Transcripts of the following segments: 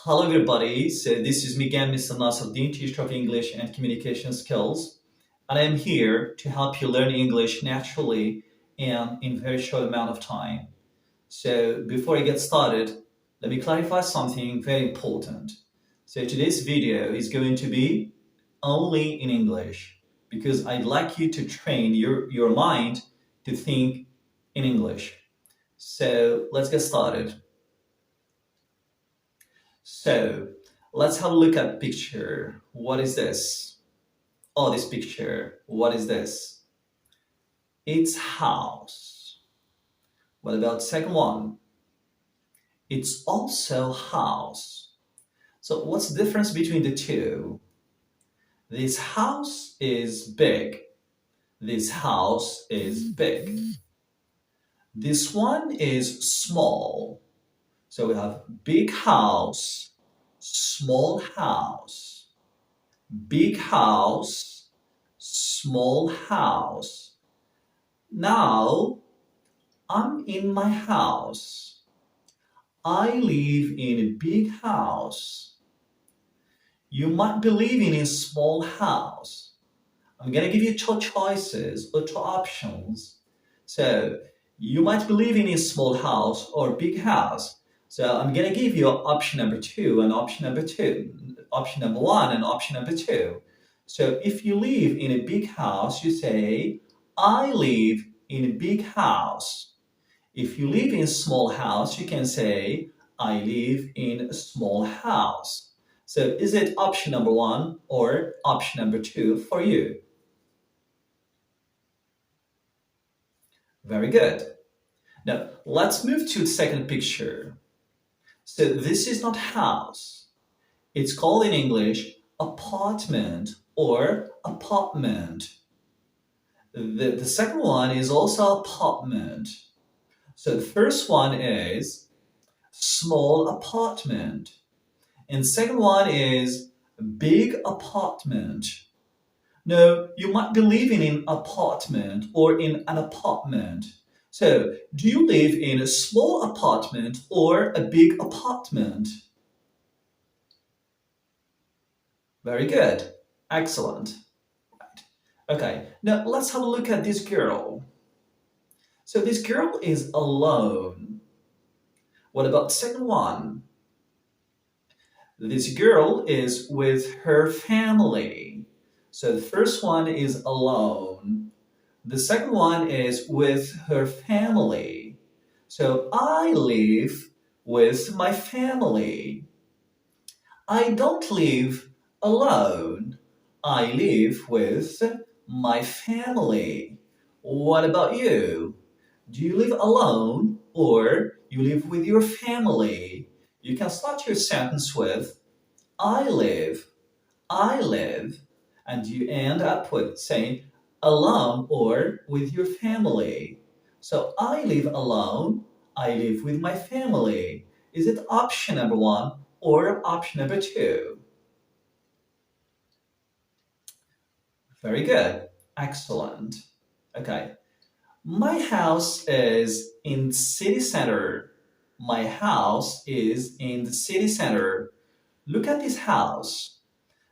Hello everybody, so this is me again, Mr. Nasruddin, teacher of English and communication skills, and I am here to help you learn English naturally and in a very short amount of time. So before I get started, let me clarify something very important. So today's video is going to be only in English because I'd like you to train your mind to think in English. So let's get started. So let's have a look at the picture. What is this? Oh, this picture. What is this? It's house. What about second one? It's also house. So what's the difference between the two? This house is big. This house is big. This one is small. So we have big house, small house. Big house, small house. Now, I'm in my house. I live in a big house. You might be living in a small house. I'm going to give you two choices or two options. So, you might be living in a small house or big house. So, I'm going to give you option number two and option number two, option number one and option number two. So, if you live in a big house, you say, I live in a big house. If you live in a small house, you can say, I live in a small house. So, is it option number one or option number two for you? Very good. Now, let's move to the second picture. So this is not house. It's called in English apartment or apartment. The second one is also apartment. So the first one is small apartment. And the second one is big apartment. No, you might be living in apartment or in an apartment. So, do you live in a small apartment or a big apartment? Very good. Excellent. Okay, now let's have a look at this girl. So this girl is alone. What about the second one? This girl is with her family. So the first one is alone. The second one is with her family. So I live with my family. I don't live alone. I live with my family. What about you? Do you live alone or you live with your family? You can start your sentence with I live, and you end up with saying alone or with your family. So I live alone, I live with my family. Is it option number one or option number two? Very good. Excellent. Okay. My house is in the city center. My house is in the city center. Look at this house.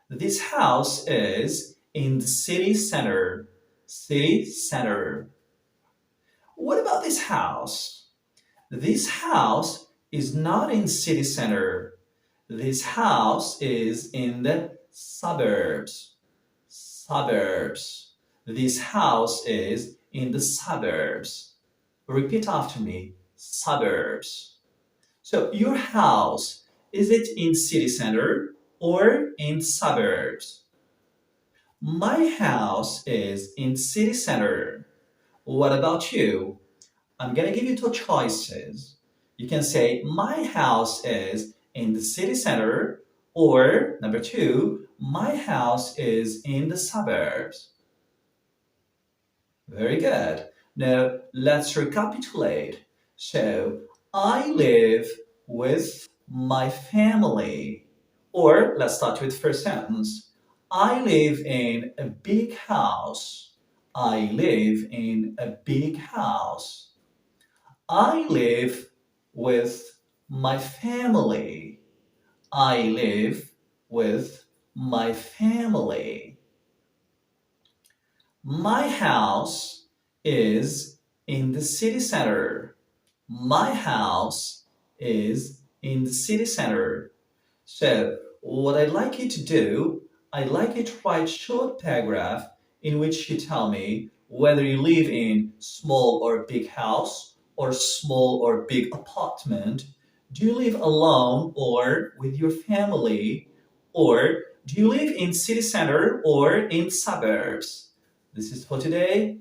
This house is in the city center. City center. What about this house? This house is not in city center. This house is in the suburbs. Suburbs. This house is in the suburbs. Repeat after me. Suburbs. So your house, is it in city center or in suburbs? My house is in city center. What about you? I'm gonna give you two choices. You can say my house is in the city center, or number two, my house is in the suburbs. Very good. Now let's recapitulate. So I live with my family. Or let's start with first sentence. I live in a big house. I live in a big house. I live with my family. I live with my family. My house is in the city center. My house is in the city center. So, what I'd like you to do, I'd like you to write short paragraph in which you tell me whether you live in small or big house or small or big apartment. Do you live alone or with your family? Or do you live in city center or in suburbs? This is for today.